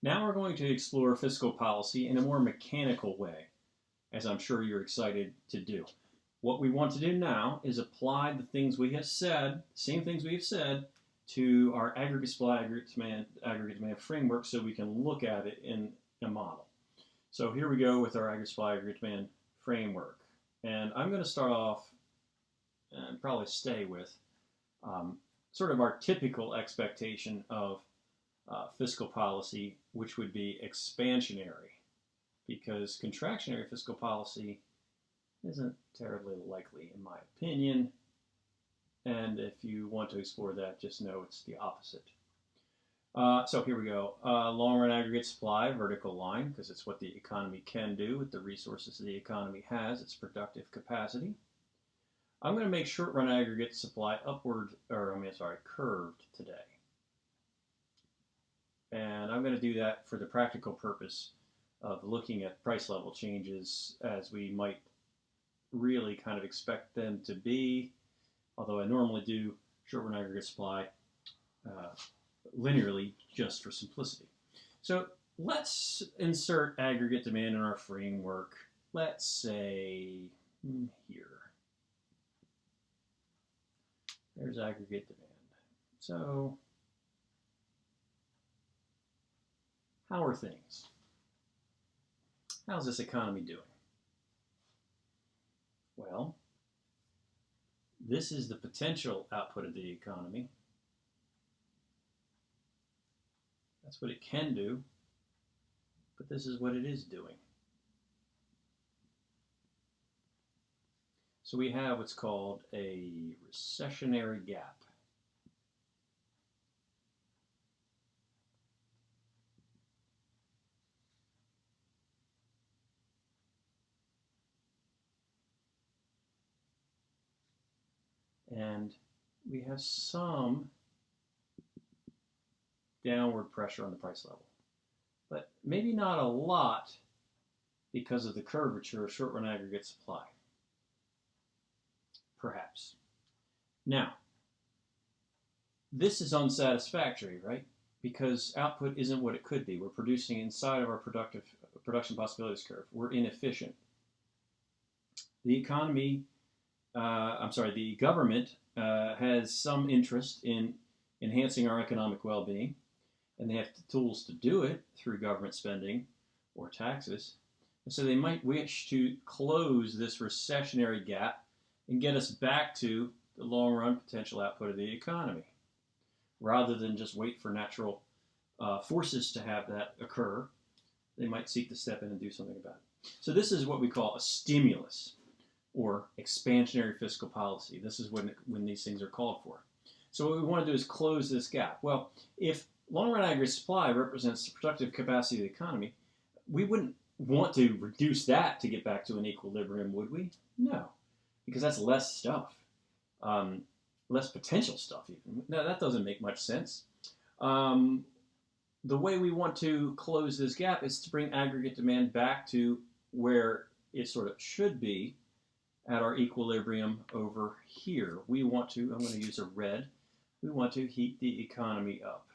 Now we're going to explore fiscal policy in a more mechanical way, as I'm sure you're excited to do. What we want to do now is apply the things we have said, same things we have said, to our aggregate supply, aggregate demand framework so we can look at it in a model. So here we go with our aggregate supply, aggregate demand framework. And I'm going to start off and probably stay with sort of our typical expectation of fiscal policy, which would be expansionary, because contractionary fiscal policy isn't terribly likely, in my opinion. And if you want to explore that, just know it's the opposite. So here we go. Long-run aggregate supply, vertical line, because it's what the economy can do with the resources the economy has, its productive capacity. I'm going to make short-run aggregate supply curved today. And I'm going to do that for the practical purpose of looking at price level changes as we might really kind of expect them to be, although I normally do short-run aggregate supply linearly just for simplicity. So let's insert aggregate demand in our framework. Let's say here. There's aggregate demand. So how are things? How's this economy doing? Well, this is the potential output of the economy. That's what it can do, but this is what it is doing. So we have what's called a recessionary gap. And we have some downward pressure on the price level, but maybe not a lot because of the curvature of short-run aggregate supply. Perhaps. Now, this is unsatisfactory, right? Because output isn't what it could be. We're producing inside of our production possibilities curve. We're inefficient. The government has some interest in enhancing our economic well-being, and they have the tools to do it through government spending or taxes. And so they might wish to close this recessionary gap and get us back to the long-run potential output of the economy, rather than just wait for natural forces to have that occur. They might seek to step in and do something about it. So this is what we call a stimulus, or expansionary fiscal policy. This is when these things are called for. So what we want to do is close this gap. Well, if long-run aggregate supply represents the productive capacity of the economy, we wouldn't want to reduce that to get back to an equilibrium, would we? No, because that's less stuff, less potential stuff even. Now, that doesn't make much sense. The way we want to close this gap is to bring aggregate demand back to where it sort of should be, at our equilibrium over here. We want to, I'm going to use a red, we want to heat the economy up.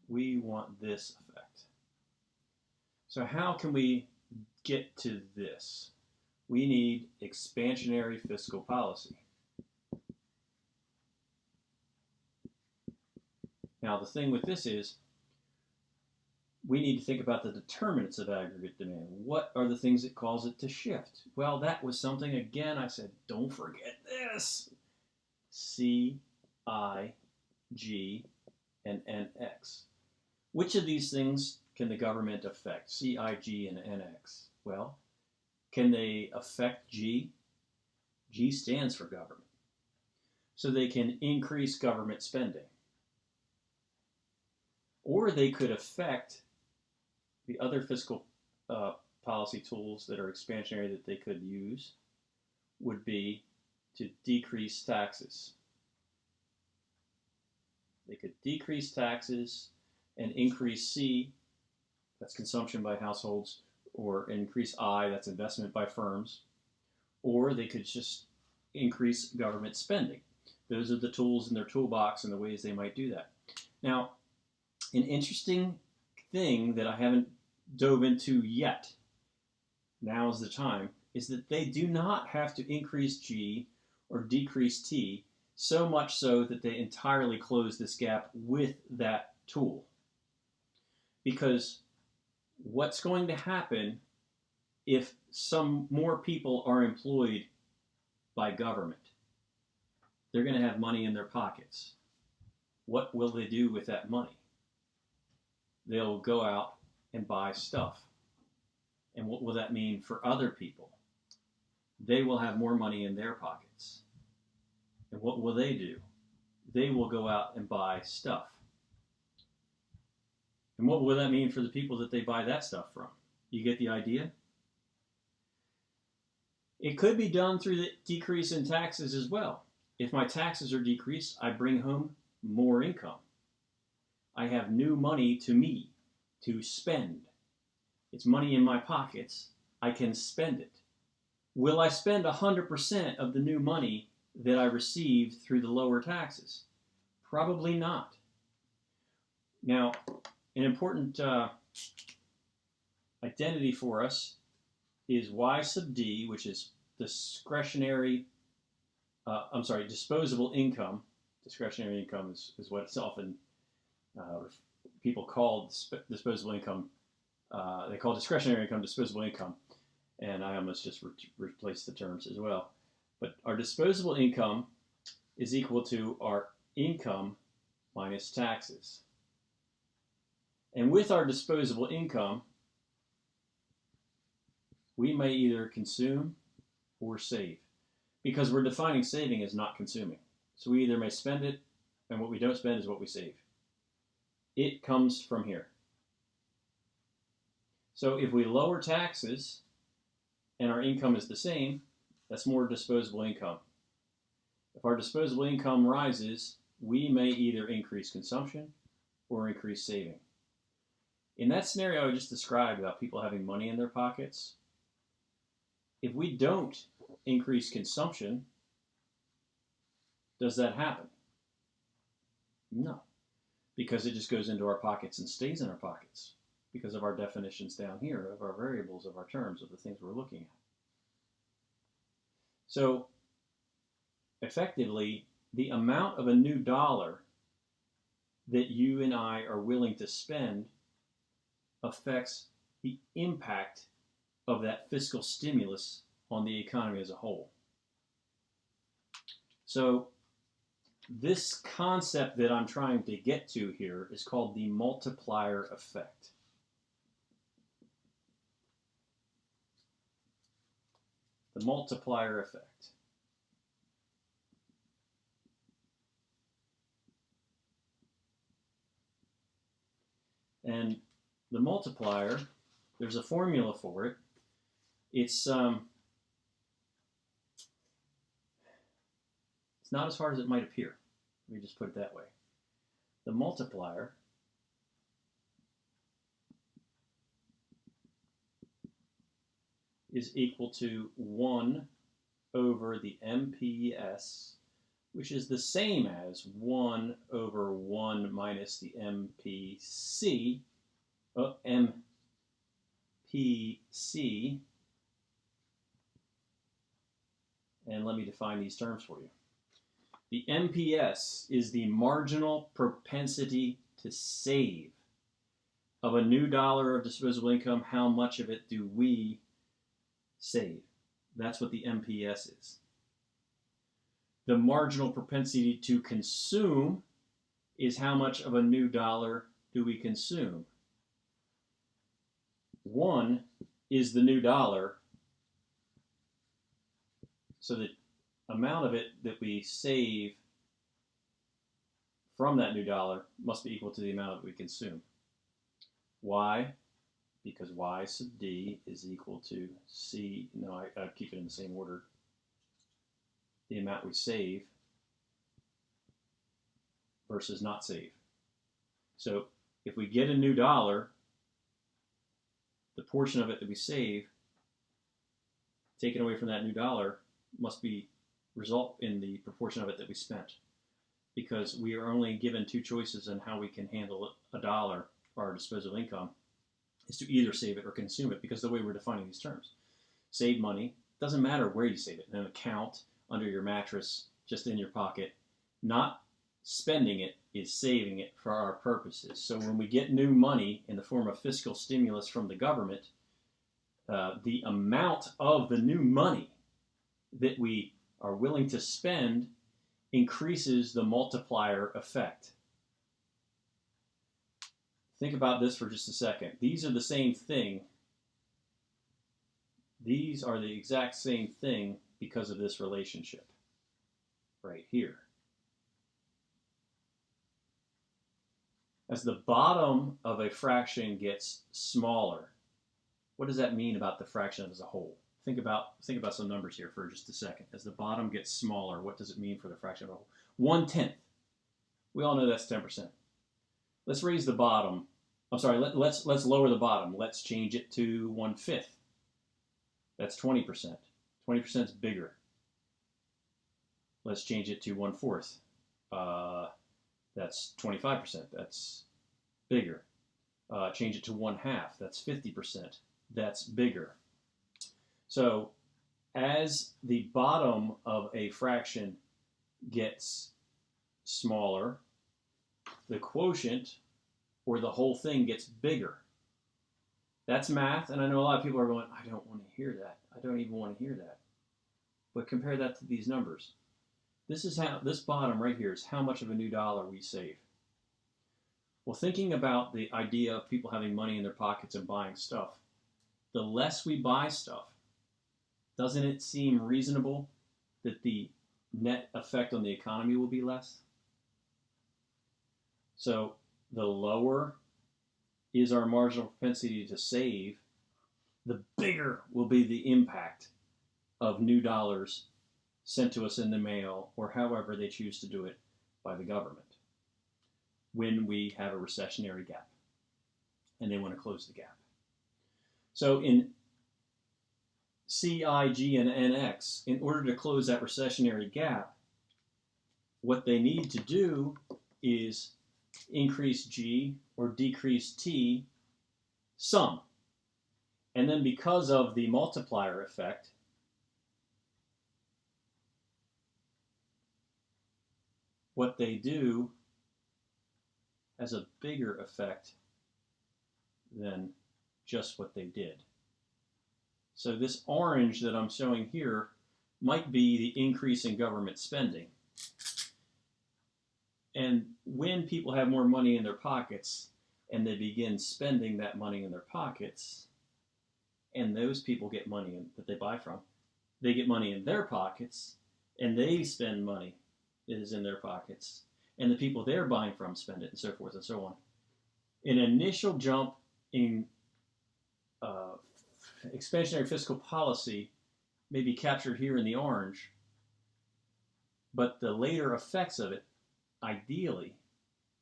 We want this effect. So how can we get to this? We need expansionary fiscal policy. Now the thing with this is, we need to think about the determinants of aggregate demand. What are the things that cause it to shift? Well, that was something, again, I said, don't forget this. C, I, G, and NX. Which of these things can the government affect? C, I, G, and NX. Well, can they affect G? G stands for government. So they can increase government spending. Or they could affect the other fiscal policy tools that are expansionary that they could use would be to decrease taxes. They could decrease taxes and increase C, that's consumption by households, or increase I, that's investment by firms, or they could just increase government spending. Those are the tools in their toolbox and the ways they might do that. Now, An interesting thing that I haven't dove into yet, now is the time, is that they do not have to increase G or decrease T, so much so that they entirely close this gap with that tool. Because what's going to happen if some more people are employed by government? They're going to have money in their pockets. What will they do with that money? They'll go out and buy stuff. And what will that mean for other people? They will have more money in their pockets. And what will they do? They will go out and buy stuff. And what will that mean for the people that they buy that stuff from? You get the idea? It could be done through the decrease in taxes as well. If my taxes are decreased, I bring home more income. I have new money to me to spend. It's money in my pockets. I can spend it. Will I spend 100% of the new money that I received through the lower taxes? Probably not. Now, an important identity for us is Y sub D, which is disposable income. Discretionary income is what it's often people call disposable income. They call discretionary income disposable income, and I almost just replaced the terms as well. But our disposable income is equal to our income minus taxes. And with our disposable income, we may either consume or save, because we're defining saving as not consuming. So we either may spend it, and what we don't spend is what we save. It comes from here. So if we lower taxes and our income is the same, that's more disposable income. If our disposable income rises, we may either increase consumption or increase saving. In that scenario I just described about people having money in their pockets, if we don't increase consumption, does that happen? No, because it just goes into our pockets and stays in our pockets because of our definitions down here, of our variables, of our terms, of the things we're looking at. So, effectively, the amount of a new dollar that you and I are willing to spend affects the impact of that fiscal stimulus on the economy as a whole. So, this concept that I'm trying to get to here is called the multiplier effect. The multiplier effect. And the multiplier, there's a formula for it. It's not as hard as it might appear. Let me just put it that way. The multiplier is equal to 1 over the MPS, which is the same as 1 over 1 minus the MPC, and let me define these terms for you. The MPS is the marginal propensity to save. Of a new dollar of disposable income, how much of it do we save? That's what the MPS is. The marginal propensity to consume is how much of a new dollar do we consume. 1 is the new dollar, so the amount of it that we save from that new dollar must be equal to the amount that we consume. Why? Because Y sub D is equal to C, no, I keep it in the same order, the amount we save versus not save. So if we get a new dollar, the portion of it that we save, taken away from that new dollar, must be result in the proportion of it that we spent. because we are only given two choices on how we can handle a dollar, or our disposable income, is to either save it or consume it, because the way we're defining these terms. Save money, doesn't matter where you save it, in an account, under your mattress, just in your pocket. Not spending it is saving it for our purposes. So when we get new money in the form of fiscal stimulus from the government, the amount of the new money that we are willing to spend increases the multiplier effect. Think about this for just a second. These are the same thing. These are the exact same thing because of this relationship right here. As the bottom of a fraction gets smaller, what does that mean about the fraction as a whole? Think about some numbers here for just a second. As the bottom gets smaller, what does it mean for the fraction of a whole? 1/10. We all know that's 10%. Let's raise the bottom. I'm sorry, let's lower the bottom. Let's change it to 1/5. That's 20%. 20% is bigger. Let's change it to 1/4. That's 25%. That's bigger. Change it to 1/2. That's 50%. That's bigger. So as the bottom of a fraction gets smaller, the quotient, or the whole thing, gets bigger. That's math, and I know a lot of people are going, I don't want to hear that. I don't even want to hear that. But compare that to these numbers. This bottom right here is how much of a new dollar we save. Well, thinking about the idea of people having money in their pockets and buying stuff, the less we buy stuff, doesn't it seem reasonable that the net effect on the economy will be less? So the lower is our marginal propensity to save, the bigger will be the impact of new dollars sent to us in the mail, or however they choose to do it, by the government, when we have a recessionary gap and they want to close the gap. So in C, I, G, and NX, in order to close that recessionary gap, what they need to do is increase G or decrease T some. And then because of the multiplier effect, what they do has a bigger effect than just what they did. So this orange that I'm showing here might be the increase in government spending. And when people have more money in their pockets and they begin spending that money in their pockets, and those people get money that they buy from, they get money in their pockets and they spend money that is in their pockets, and the people they're buying from spend it, and so forth and so on. An initial jump in expansionary fiscal policy may be captured here in the orange, but the later effects of it, ideally,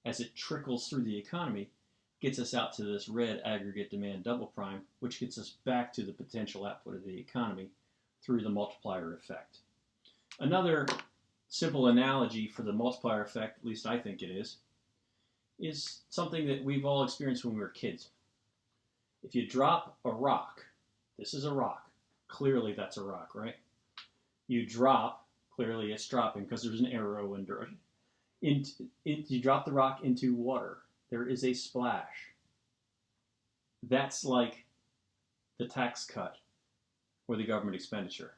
as it trickles through the economy, gets us out to this red aggregate demand double prime, which gets us back to the potential output of the economy through the multiplier effect. Another simple analogy for the multiplier effect, at least I think it is something that we've all experienced when we were kids. If you drop a rock, this is a rock, clearly that's a rock, right? You drop, clearly it's dropping because there's an arrow under it. You drop the rock into water, there is a splash. That's like the tax cut or the government expenditure.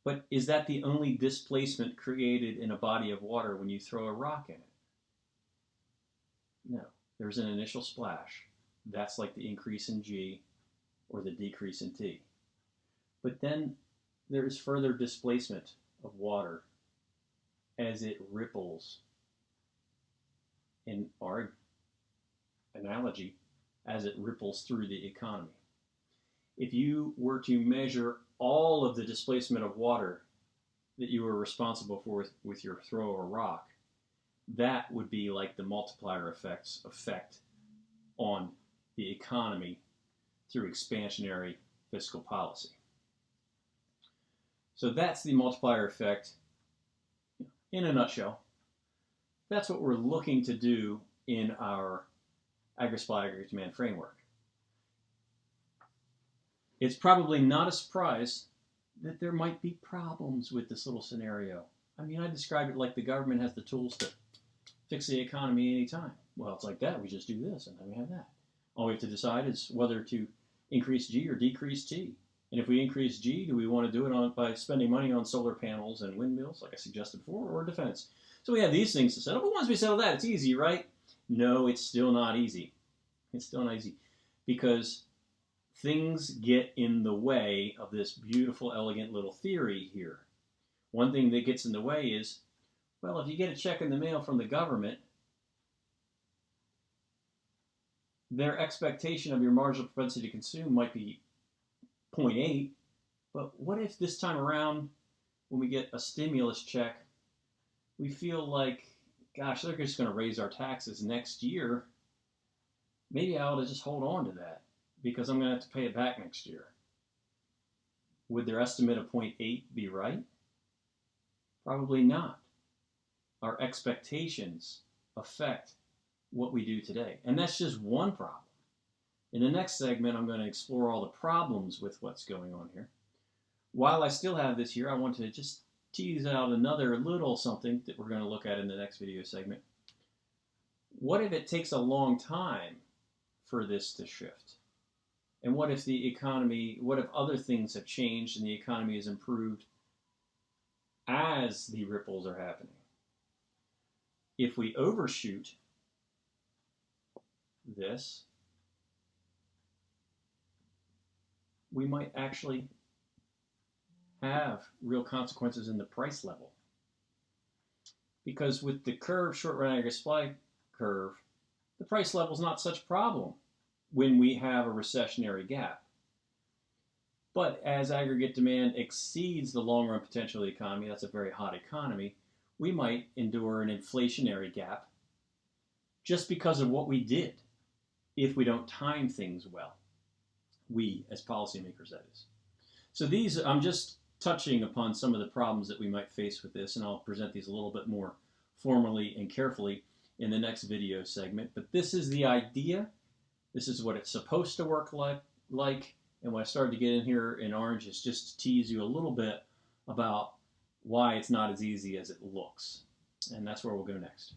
But is that the only displacement created in a body of water when you throw a rock in it? No, there's an initial splash. That's like the increase in G or the decrease in T. But then there's further displacement of water as it ripples. In our analogy, as it ripples through the economy. If you were to measure all of the displacement of water that you were responsible for with your throw of a rock, that would be like the multiplier effect on the economy through expansionary fiscal policy. So that's the multiplier effect in a nutshell. That's what we're looking to do in our Agri-Supply Aggregate Demand framework. It's probably not a surprise that there might be problems with this little scenario. I mean, I describe it like the government has the tools to fix the economy anytime. Well, it's like that. We just do this, and then we have that. All we have to decide is whether to increase G or decrease T. And if we increase G, do we want to do it by spending money on solar panels and windmills, like I suggested before, or defense? So we have these things to settle. But once we settle that, it's easy, right? No, it's still not easy. It's still not easy because things get in the way of this beautiful, elegant little theory here. One thing that gets in the way is, well, if you get a check in the mail from the government, their expectation of your marginal propensity to consume might be 0.8, but what if this time around, when we get a stimulus check, we feel like, gosh, they're just going to raise our taxes next year. Maybe I ought to just hold on to that because I'm going to have to pay it back next year. Would their estimate of 0.8 be right? Probably not. Our expectations affect what we do today. And that's just one problem. In the next segment, I'm going to explore all the problems with what's going on here. While I still have this here, I want to just tease out another little something that we're going to look at in the next video segment. What if it takes a long time for this to shift? And what if the economy, what if other things have changed and the economy has improved as the ripples are happening? If we overshoot this, we might actually have real consequences in the price level. Because with the curve, short-run aggregate supply curve, the price level is not such a problem when we have a recessionary gap. But as aggregate demand exceeds the long-run potential of the economy, that's a very hot economy, we might endure an inflationary gap just because of what we did if we don't time things well. We, as policymakers, that is. So these, I'm just touching upon some of the problems that we might face with this, and I'll present these a little bit more formally and carefully in the next video segment. But this is the idea. This is what it's supposed to work like. And what I started to get in here in orange is just to tease you a little bit about why it's not as easy as it looks. And that's where we'll go next.